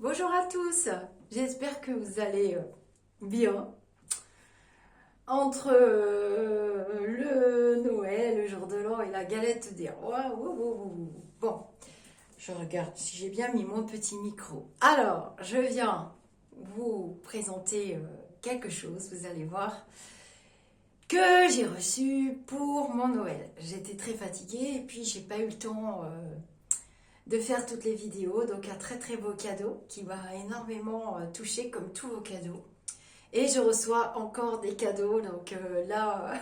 Bonjour à tous, j'espère que vous allez bien. Entre le Noël, le jour de l'an et la galette des rois. Bon, je regarde si j'ai bien mis mon petit micro. Alors, je viens vous présenter quelque chose, vous allez voir, que j'ai reçu pour mon Noël. J'étais très fatiguée et puis j'ai pas eu le temps de faire toutes les vidéos. Donc un très très beau cadeau qui m'a énormément touchée comme tous vos cadeaux. Et je reçois encore des cadeaux. Donc là,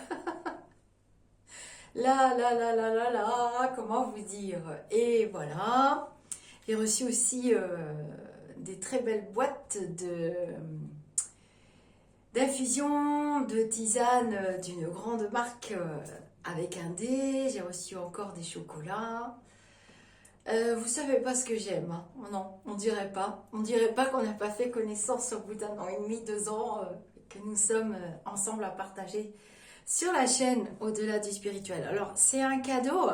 comment vous dire? Et voilà. J'ai reçu aussi des très belles boîtes d'infusion, de tisane d'une grande marque avec un dé. J'ai reçu encore des chocolats. Vous savez pas ce que j'aime, hein. Non, on dirait pas. On dirait pas qu'on n'a pas fait connaissance au bout d'un an et demi, 2 ans que nous sommes ensemble à partager sur la chaîne Au-delà du spirituel. Alors, c'est un cadeau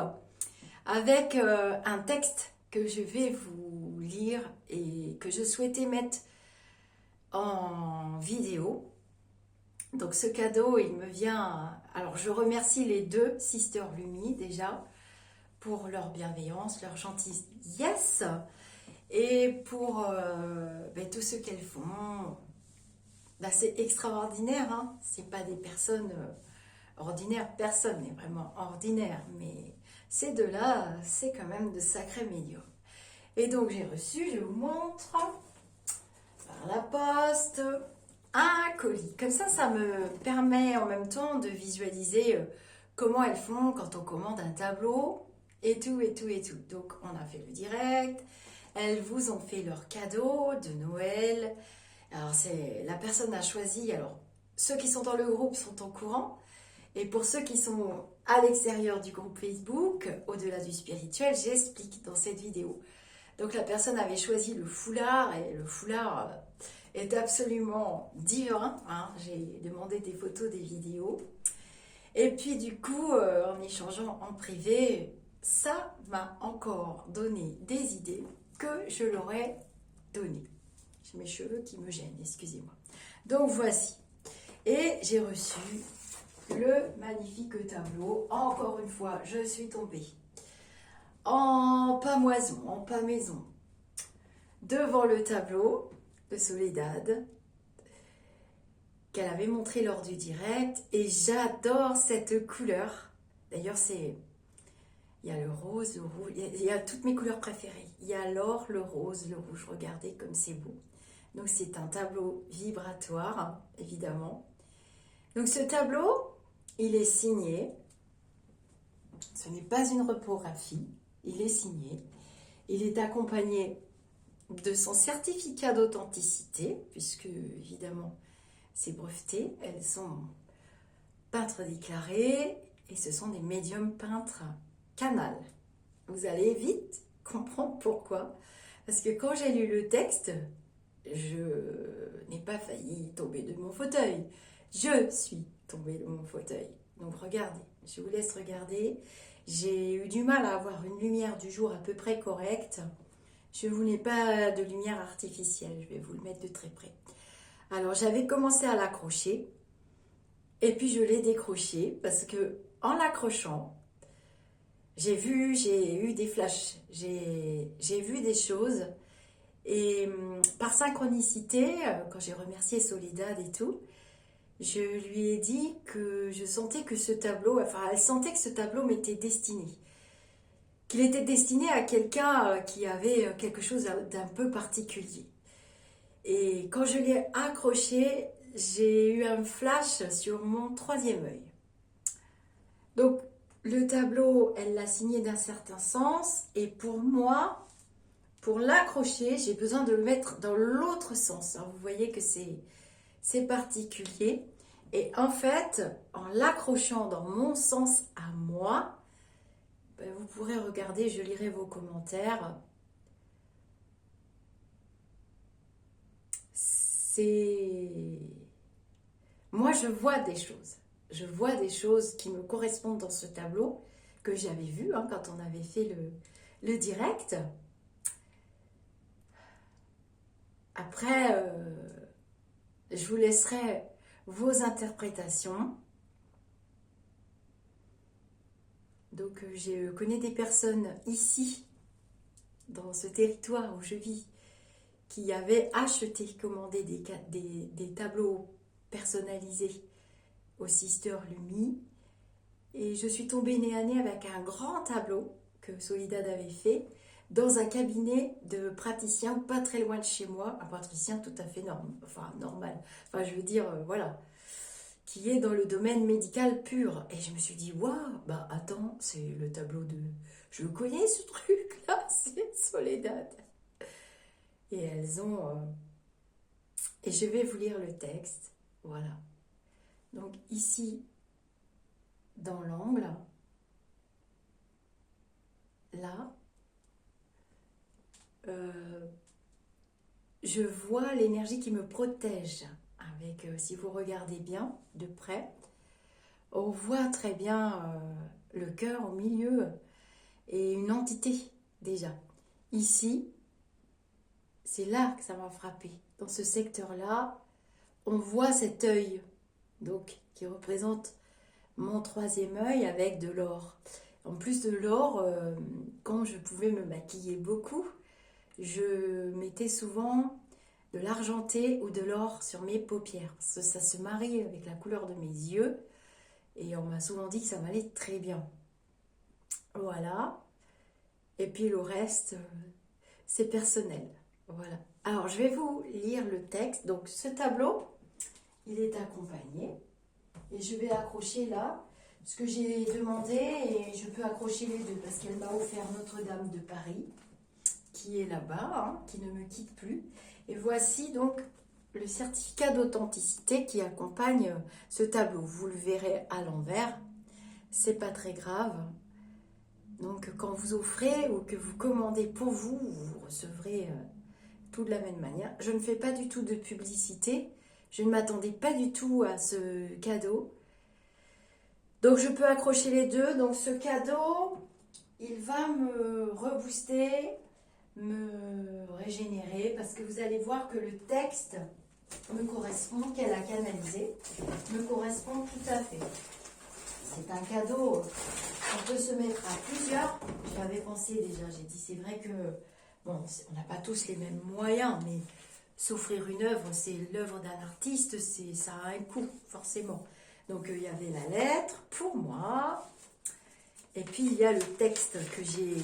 avec un texte que je vais vous lire et que je souhaitais mettre en vidéo. Donc, ce cadeau, il me vient. Alors, je remercie les deux Sister Lumi déjà pour leur bienveillance, leur gentillesse et pour tout ce qu'elles font. C'est extraordinaire, hein. C'est pas des personnes ordinaires, personne n'est vraiment ordinaire, mais ces deux-là, c'est quand même de sacrés médiums. Et donc j'ai reçu, je vous montre, par la poste, un colis. Comme ça me permet en même temps de visualiser comment elles font quand on commande un tableau et tout. Donc on a fait le direct, elles vous ont fait leur cadeau de Noël. Alors la personne a choisi, alors ceux qui sont dans le groupe sont au courant, et pour ceux qui sont à l'extérieur du groupe Facebook, Au-delà du spirituel, j'explique dans cette vidéo. Donc la personne avait choisi le foulard, et le foulard est absolument divin, hein. J'ai demandé des photos, des vidéos. Et puis du coup, en échangeant en privé, ça m'a encore donné des idées que je leur ai données. J'ai mes cheveux qui me gênent, excusez-moi. Donc voici. Et j'ai reçu le magnifique tableau. Encore une fois, je suis tombée en pamoison, en pamaison, devant le tableau de Soledad qu'elle avait montré lors du direct. Et j'adore cette couleur. D'ailleurs, il y a le rose, le rouge, il y a toutes mes couleurs préférées. Il y a l'or, le rose, le rouge. Regardez comme c'est beau. Donc c'est un tableau vibratoire, hein, évidemment. Donc ce tableau, il est signé. Ce n'est pas une reprographie. Il est signé. Il est accompagné de son certificat d'authenticité, puisque évidemment c'est breveté. Elles sont peintres déclarés et ce sont des médiums peintres canal. Vous allez vite comprendre pourquoi. Parce que quand j'ai lu le texte, je n'ai pas failli tomber de mon fauteuil. Je suis tombée de mon fauteuil. Donc regardez, je vous laisse regarder. J'ai eu du mal à avoir une lumière du jour à peu près correcte. Je ne voulais pas de lumière artificielle, je vais vous le mettre de très près. Alors j'avais commencé à l'accrocher et puis je l'ai décroché parce que en l'accrochant, j'ai eu des flashs, j'ai vu des choses. Et par synchronicité, quand j'ai remercié Soledad et tout, je lui ai dit que je sentais que ce tableau, enfin elle sentait que ce tableau m'était destiné. Qu'il était destiné à quelqu'un qui avait quelque chose d'un peu particulier. Et quand je l'ai accroché, j'ai eu un flash sur mon troisième œil. Donc le tableau, elle l'a signé d'un certain sens, et pour moi, pour l'accrocher, j'ai besoin de le mettre dans l'autre sens. Alors, vous voyez que c'est particulier. Et en fait, en l'accrochant dans mon sens à moi, vous pourrez regarder, je lirai vos commentaires. Moi, je vois des choses. Je vois des choses qui me correspondent dans ce tableau que j'avais vu hein, quand on avait fait le direct. Après, je vous laisserai vos interprétations. Donc, je connais des personnes ici, dans ce territoire où je vis, qui avaient acheté, commandé des tableaux personnalisés au Sister Lumi. Et je suis tombée nez à nez avec un grand tableau que Soledad avait fait dans un cabinet de praticien pas très loin de chez moi, un praticien tout à fait normal. Enfin, je veux dire, voilà, qui est dans le domaine médical pur. Et je me suis dit, waouh, bah attends, c'est le tableau de... Je connais ce truc-là, c'est Soledad. Et elles ont... Et je vais vous lire le texte, voilà. Donc ici, dans l'angle, là, je vois l'énergie qui me protège. Avec, si vous regardez bien de près, on voit très bien le cœur au milieu et une entité déjà. Ici, c'est là que ça m'a frappé. Dans ce secteur-là, on voit cet œil, donc qui représente mon troisième œil avec de l'or. En plus de l'or, quand je pouvais me maquiller beaucoup, je mettais souvent de l'argenté ou de l'or sur mes paupières. Parce que ça se marie avec la couleur de mes yeux. Et on m'a souvent dit que ça m'allait très bien. Voilà. Et puis le reste, c'est personnel. Voilà. Alors, je vais vous lire le texte. Donc, ce tableau, il est accompagné. Et je vais accrocher là ce que j'ai demandé. Et je peux accrocher les deux parce qu'elle m'a offert Notre-Dame de Paris, qui est là-bas, hein, qui ne me quitte plus. Et voici donc le certificat d'authenticité qui accompagne ce tableau. Vous le verrez à l'envers, c'est pas très grave. Donc quand vous offrez ou que vous commandez pour vous, vous recevrez tout de la même manière. Je ne fais pas du tout de publicité, je ne m'attendais pas du tout à ce cadeau. Donc je peux accrocher les deux. Donc ce cadeau, il va me rebooster, me régénérer, parce que vous allez voir que le texte me correspond, qu'elle a canalisé, me correspond tout à fait. C'est un cadeau qu'on peut se mettre à plusieurs. J'avais pensé déjà, j'ai dit c'est vrai que, bon, on n'a pas tous les mêmes moyens, mais s'offrir une œuvre, c'est l'œuvre d'un artiste, ça a un coût, forcément. Donc il y avait la lettre pour moi, et puis il y a le texte que j'ai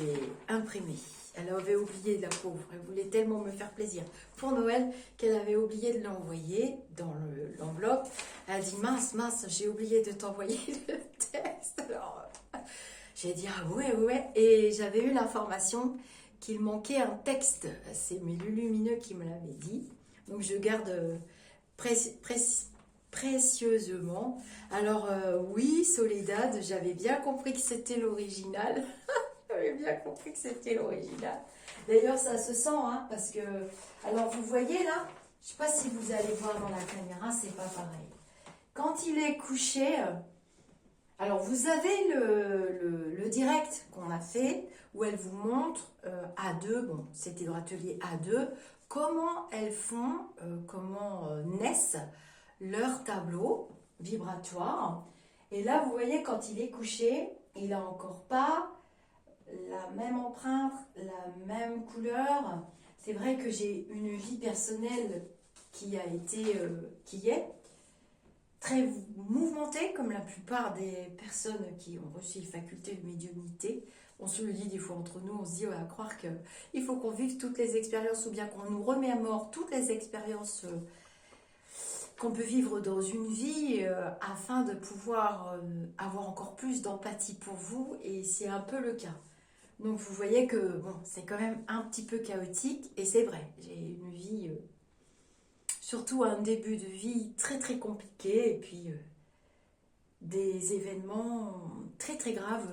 imprimé. Elle avait oublié, la pauvre, elle voulait tellement me faire plaisir pour Noël qu'elle avait oublié de l'envoyer dans l'enveloppe. Elle a dit mince, j'ai oublié de t'envoyer le texte. Alors j'ai dit ah ouais, et j'avais eu l'information qu'il manquait un texte. C'est mes lumineux qui me l'avaient dit. Donc je garde précieusement. Alors oui, Soledad, j'avais bien compris que c'était l'original. J'avais bien compris que c'était l'original. D'ailleurs, ça se sent, hein, parce que... Alors, vous voyez là, je ne sais pas si vous allez voir dans la caméra, c'est pas pareil. Quand il est couché... Alors, vous avez le direct qu'on a fait, où elle vous montre à deux, bon, c'était dans l'atelier A2, comment elles font, comment naissent leurs tableaux vibratoires. Et là, vous voyez, quand il est couché, il n'a encore pas la même empreinte, la même couleur. C'est vrai que j'ai une vie personnelle qui est très mouvementée, comme la plupart des personnes qui ont reçu les facultés de médiumnité. On se le dit des fois entre nous, on se dit à croire qu'il faut qu'on vive toutes les expériences, ou bien qu'on nous remet à mort toutes les expériences qu'on peut vivre dans une vie afin de pouvoir avoir encore plus d'empathie pour vous, et c'est un peu le cas. Donc vous voyez que bon, c'est quand même un petit peu chaotique, et c'est vrai, j'ai une vie, surtout un début de vie très très compliqué, et puis des événements très très graves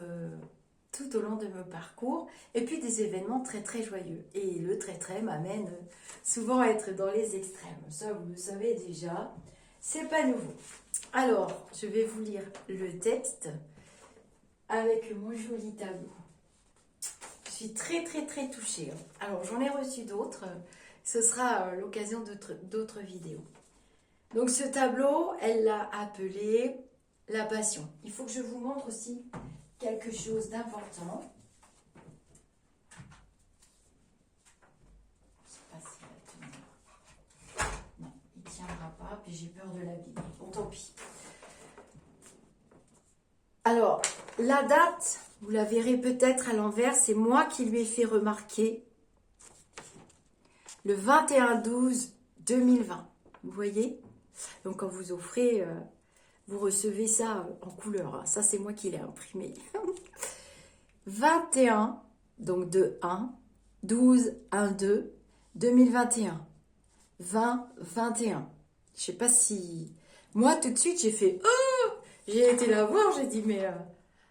tout au long de mon parcours, et puis des événements très très joyeux. Et le très très m'amène souvent à être dans les extrêmes. Ça vous le savez déjà, c'est pas nouveau. Alors, je vais vous lire le texte avec mon joli tableau. suis très très très touchée. Alors j'en ai reçu d'autres. Ce sera l'occasion d'autres vidéos. Donc ce tableau, elle l'a appelé la passion. Il faut que je vous montre aussi quelque chose d'important. Je ne sais pas s'il va tenir. Non, il ne tiendra pas, puis j'ai peur de l'abîmer. Bon, tant pis. Alors, la date, vous la verrez peut-être à l'envers, c'est moi qui lui ai fait remarquer le 21/12/2020. Vous voyez? Donc, quand vous offrez, vous recevez ça en couleur. Ça, c'est moi qui l'ai imprimé. 21, donc de 1, 12, 1, 2, 2021. 20, 21. Je sais pas si... Moi, tout de suite, j'ai fait... Oh, j'ai été la voir, j'ai dit, mais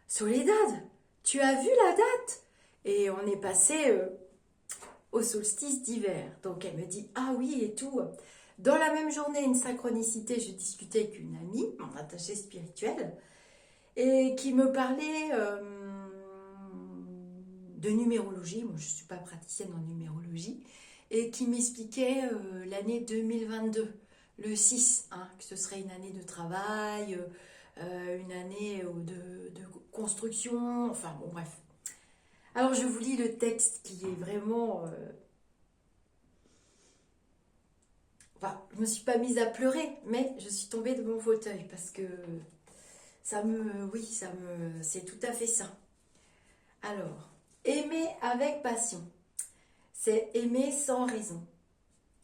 Soledad, tu as vu la date? Et on est passé au solstice d'hiver. Donc, elle me dit, ah oui, et tout. Dans la même journée, une synchronicité, je discutais avec une amie, mon attachée spirituelle, et qui me parlait de numérologie. Moi, je ne suis pas praticienne en numérologie, et qui m'expliquait l'année 2022, le 6, hein, que ce serait une année de travail, une année de construction, enfin bon, bref. Alors, je vous lis le texte qui est vraiment... Enfin, je ne me suis pas mise à pleurer, mais je suis tombée de mon fauteuil parce que c'est tout à fait ça. Alors, aimer avec passion, c'est aimer sans raison,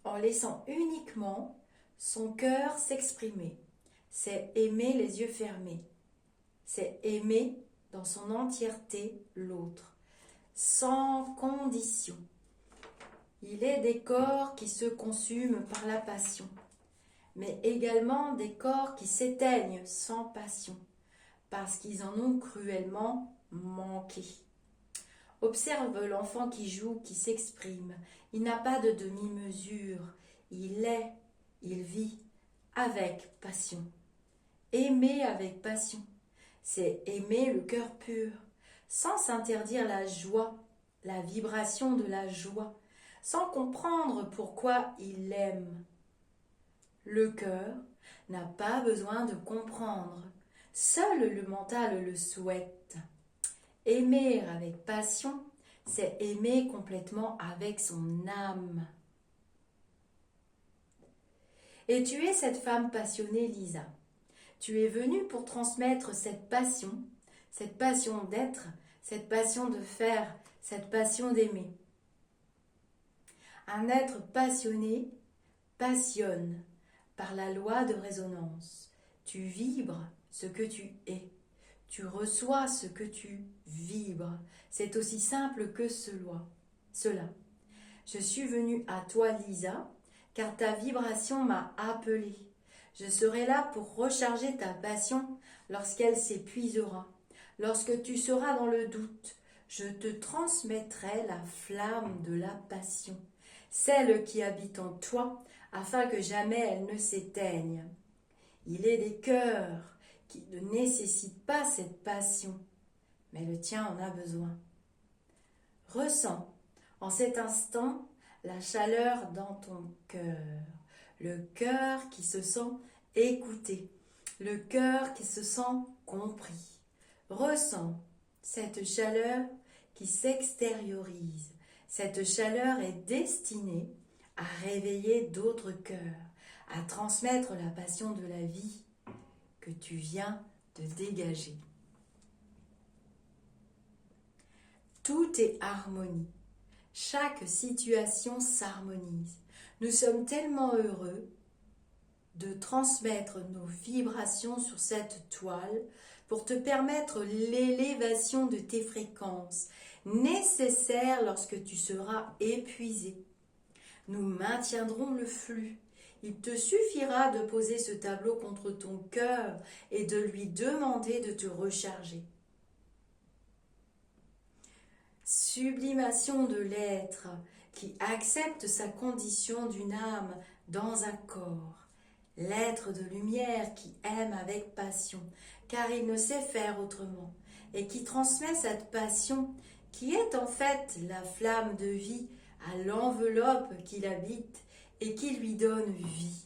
en laissant uniquement son cœur s'exprimer. C'est aimer les yeux fermés. C'est aimer dans son entièreté l'autre, sans condition. Il est des corps qui se consument par la passion, mais également des corps qui s'éteignent sans passion, parce qu'ils en ont cruellement manqué. Observe l'enfant qui joue, qui s'exprime. Il n'a pas de demi-mesure. Il est, il vit avec passion. Aimer avec passion, c'est aimer le cœur pur, sans s'interdire la joie, la vibration de la joie, sans comprendre pourquoi il l'aime. Le cœur n'a pas besoin de comprendre, seul le mental le souhaite. Aimer avec passion, c'est aimer complètement avec son âme. Et tu es cette femme passionnée, Lisa. Tu es venue pour transmettre cette passion d'être, cette passion de faire, cette passion d'aimer. Un être passionné passionne par la loi de résonance. Tu vibres ce que tu es. Tu reçois ce que tu vibres. C'est aussi simple que cela. Je suis venue à toi, Lisa, car ta vibration m'a appelée. Je serai là pour recharger ta passion lorsqu'elle s'épuisera. Lorsque tu seras dans le doute, je te transmettrai la flamme de la passion, celle qui habite en toi, afin que jamais elle ne s'éteigne. Il est des cœurs qui ne nécessitent pas cette passion, mais le tien en a besoin. Ressens en cet instant la chaleur dans ton cœur, le cœur qui se sent écouté, le cœur qui se sent compris. Ressens cette chaleur qui s'extériorise. Cette chaleur est destinée à réveiller d'autres cœurs, à transmettre la passion de la vie que tu viens de dégager. Tout est harmonie. Chaque situation s'harmonise. Nous sommes tellement heureux de transmettre nos vibrations sur cette toile pour te permettre l'élévation de tes fréquences, nécessaires lorsque tu seras épuisé. Nous maintiendrons le flux. Il te suffira de poser ce tableau contre ton cœur et de lui demander de te recharger. Sublimation de l'être qui accepte sa condition d'une âme dans un corps. L'être de lumière qui aime avec passion, car il ne sait faire autrement, et qui transmet cette passion qui est en fait la flamme de vie à l'enveloppe qu'il habite et qui lui donne vie.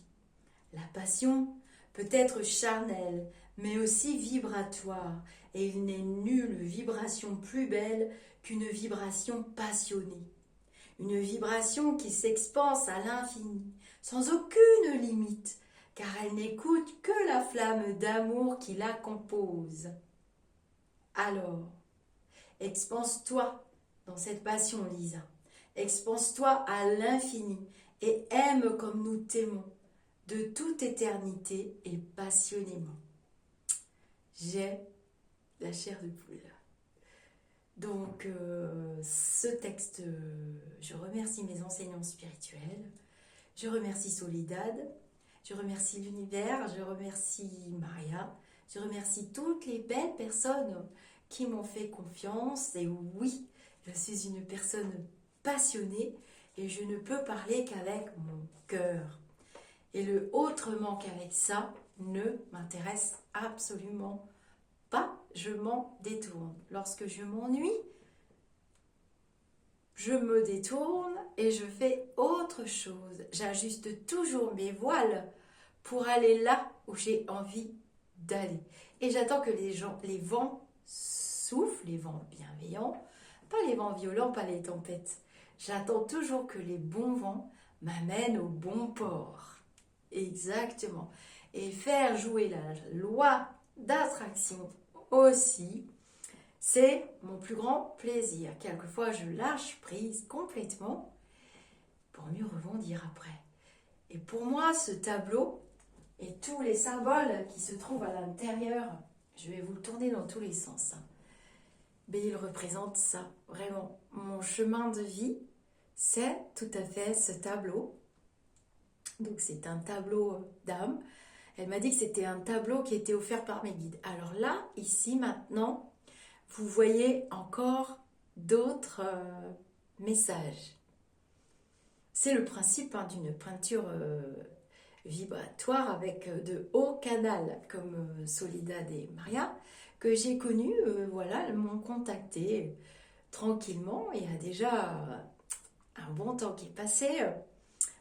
La passion peut être charnelle, mais aussi vibratoire, et il n'est nulle vibration plus belle qu'une vibration passionnée. Une vibration qui s'expanse à l'infini, sans aucune limite, car elle n'écoute que la flamme d'amour qui la compose. Alors, expanse-toi dans cette passion, Lisa. Expanse-toi à l'infini et aime comme nous t'aimons, de toute éternité et passionnément. J'ai la chair de poule. Donc, ce texte, je remercie mes enseignants spirituels, je remercie Soledad, je remercie l'univers, je remercie Maria, je remercie toutes les belles personnes qui m'ont fait confiance. Et oui, je suis une personne passionnée et je ne peux parler qu'avec mon cœur. Et le autrement qu'avec ça ne m'intéresse absolument pas, je m'en détourne. Lorsque je m'ennuie, je me détourne et je fais autre chose. J'ajuste toujours mes voiles pour aller là où j'ai envie d'aller. Et j'attends que les vents soufflent, les vents bienveillants, pas les vents violents, pas les tempêtes. J'attends toujours que les bons vents m'amènent au bon port. Exactement. Et faire jouer la loi d'attraction aussi, c'est mon plus grand plaisir. Quelquefois, je lâche prise complètement pour mieux rebondir après. Et pour moi, ce tableau et tous les symboles qui se trouvent à l'intérieur, je vais vous le tourner dans tous les sens. Mais il représente ça, vraiment. Mon chemin de vie, c'est tout à fait ce tableau. Donc c'est un tableau d'âme. Elle m'a dit que c'était un tableau qui était offert par mes guides. Alors là, ici, maintenant, vous voyez encore d'autres messages. C'est le principe d'une peinture vibratoire avec de hauts canals, comme Soledad et Maria, que j'ai connu, voilà, elles m'ont contacté tranquillement. Il y a déjà un bon temps qui est passé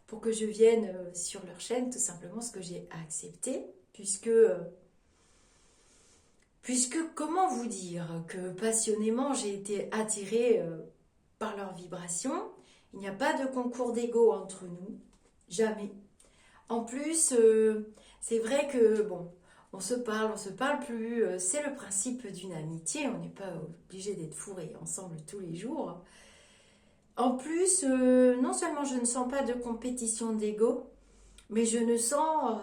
pour que je vienne sur leur chaîne, tout simplement ce que j'ai accepté, puisque comment vous dire que passionnément j'ai été attirée par leur vibration. Il n'y a pas de concours d'ego entre nous, jamais. En plus, c'est vrai que bon, on se parle plus. C'est le principe d'une amitié. On n'est pas obligé d'être fourrés ensemble tous les jours. En plus, non seulement je ne sens pas de compétition d'ego, mais je ne sens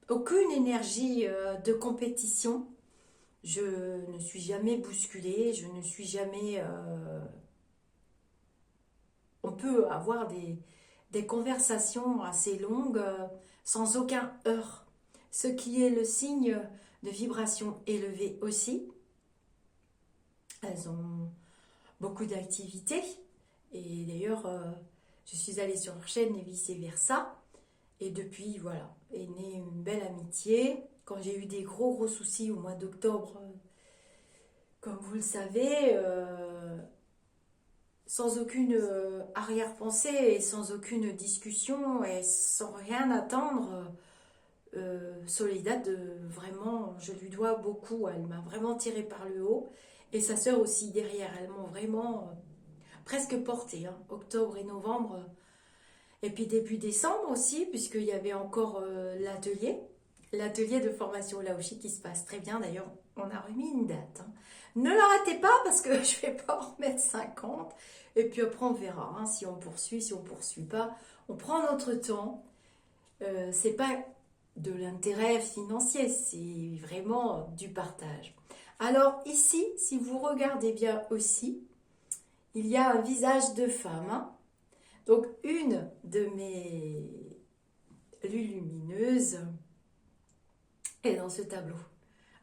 aucune énergie de compétition. Je ne suis jamais bousculée, je ne suis jamais... On peut avoir des conversations assez longues sans aucun heurt, ce qui est le signe de vibration élevée aussi. Elles ont beaucoup d'activités et d'ailleurs je suis allée sur leur chaîne et vice-versa. Et depuis, voilà, est née une belle amitié. Quand j'ai eu des gros soucis au mois d'octobre, comme vous le savez, sans aucune arrière-pensée et sans aucune discussion et sans rien attendre, Soledad, vraiment, je lui dois beaucoup. Elle m'a vraiment tirée par le haut. Et sa sœur aussi derrière. Elles m'ont vraiment presque portée, hein, octobre et novembre. Et puis début décembre aussi, puisqu'il y avait encore l'atelier de formation Laoshi qui se passe très bien. D'ailleurs, on a remis une date. Hein. Ne le ratez pas parce que je ne vais pas en remettre 50. Et puis après, on verra hein, si on poursuit, si on ne poursuit pas. On prend notre temps. C'est pas de l'intérêt financier, c'est vraiment du partage. Alors ici, si vous regardez bien aussi, il y a un visage de femme. Hein. Donc, une de mes lumineuses est dans ce tableau.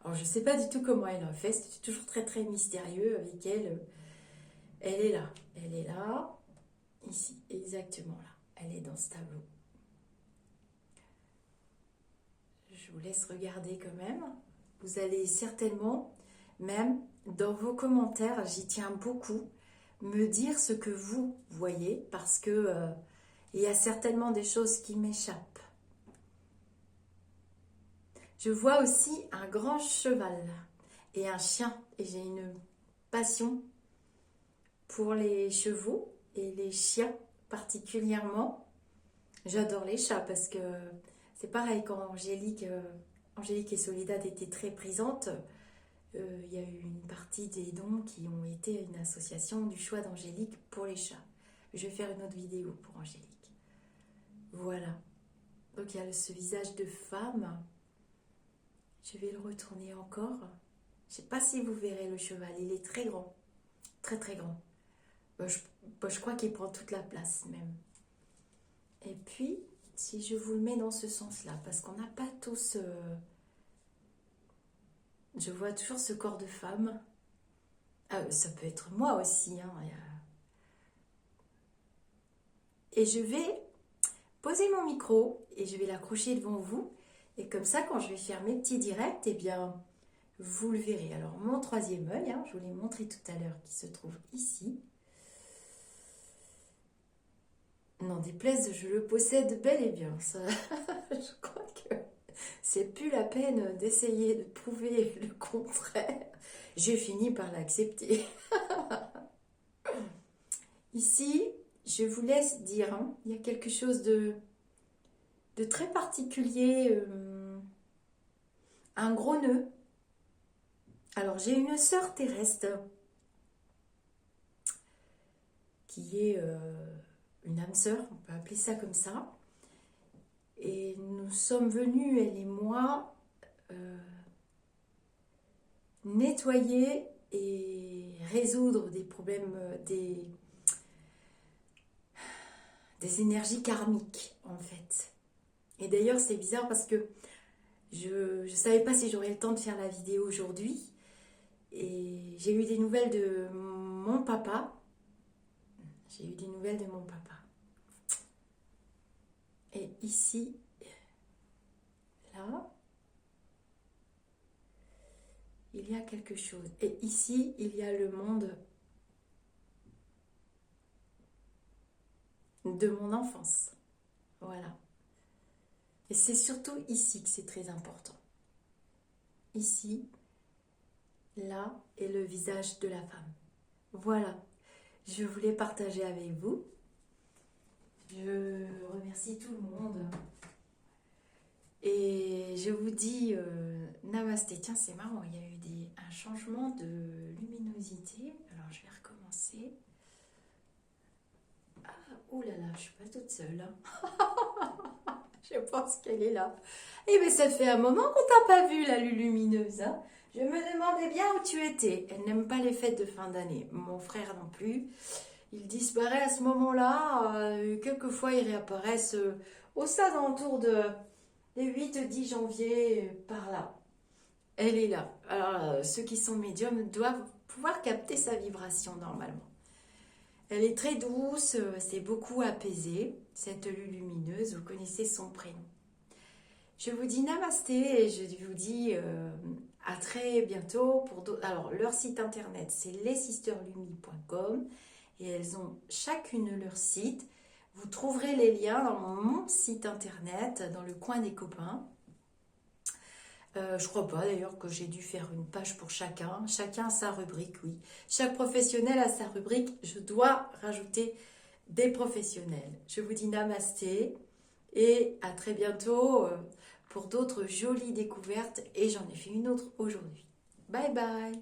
Alors, je ne sais pas du tout comment elle a fait. C'est toujours très, très mystérieux avec elle. Elle est là, ici, exactement là. Elle est dans ce tableau. Je vous laisse regarder quand même. Vous allez certainement même dans vos commentaires, j'y tiens beaucoup, me dire ce que vous voyez parce que il y a certainement des choses qui m'échappent. Je vois aussi un grand cheval et un chien et j'ai une passion pour les chevaux et les chiens particulièrement. J'adore les chats parce que c'est pareil quand Angélique et Soledad étaient très présentes. Il y a eu une partie des dons qui ont été à une association du choix d'Angélique pour les chats. Je vais faire une autre vidéo pour Angélique. Voilà. Donc il y a ce visage de femme. Je vais le retourner encore. Je ne sais pas si vous verrez le cheval. Il est très grand. Très très grand. Je crois qu'il prend toute la place même. Et puis, si je vous le mets dans ce sens-là, parce qu'on n'a pas tous... je vois toujours ce corps de femme. Ça peut être moi aussi. Hein. Et je vais poser mon micro et je vais l'accrocher devant vous. Et comme ça, quand je vais faire mes petits directs, eh bien, vous le verrez. Alors, mon troisième œil, hein, je vous l'ai montré tout à l'heure, qui se trouve ici. Non, déplaise, je le possède bel et bien. Ça, je crois que c'est plus la peine d'essayer de prouver le contraire. J'ai fini par l'accepter. Ici, je vous laisse dire, hein, il y a quelque chose de très particulier, un gros nœud. Alors, j'ai une sœur terrestre qui est une âme sœur, on peut appeler ça comme ça. Et nous sommes venus, elle et moi, nettoyer et résoudre des problèmes, des énergies karmiques, en fait. Et d'ailleurs, c'est bizarre parce que je ne savais pas si j'aurais le temps de faire la vidéo aujourd'hui. Et j'ai eu des nouvelles de mon papa. J'ai eu des nouvelles de mon papa. Et ici, là, il y a quelque chose. Et ici, il y a le monde de mon enfance. Voilà. Et c'est surtout ici que c'est très important. Ici, là, est le visage de la femme. Voilà. Je voulais partager avec vous. Je remercie tout le monde. Et je vous dis namasté. Tiens, c'est marrant, il y a eu un changement de luminosité. Alors, je vais recommencer. Ah, oh là là, je ne suis pas toute seule. Hein. Je pense qu'elle est là. Eh bien, ça fait un moment qu'on t'a pas vue, la lumineuse. Hein. Je me demandais bien où tu étais. Elle n'aime pas les fêtes de fin d'année. Mon frère non plus. Il disparaît à ce moment-là. Quelquefois, ils réapparaissent aux alentours des 8-10 janvier, par là. Elle est là. Alors, ceux qui sont médiums doivent pouvoir capter sa vibration normalement. Elle est très douce, c'est beaucoup apaisé, cette lumineuse, vous connaissez son prénom. Je vous dis namasté et je vous dis à très bientôt. Alors, leur site internet, c'est lessisterlumi.com et elles ont chacune leur site. Vous trouverez les liens dans mon site internet, dans le coin des copains. Je crois pas d'ailleurs que j'ai dû faire une page pour chacun. Chacun a sa rubrique, oui. Chaque professionnel a sa rubrique. Je dois rajouter des professionnels. Je vous dis namasté et à très bientôt pour d'autres jolies découvertes. Et j'en ai fait une autre aujourd'hui. Bye bye.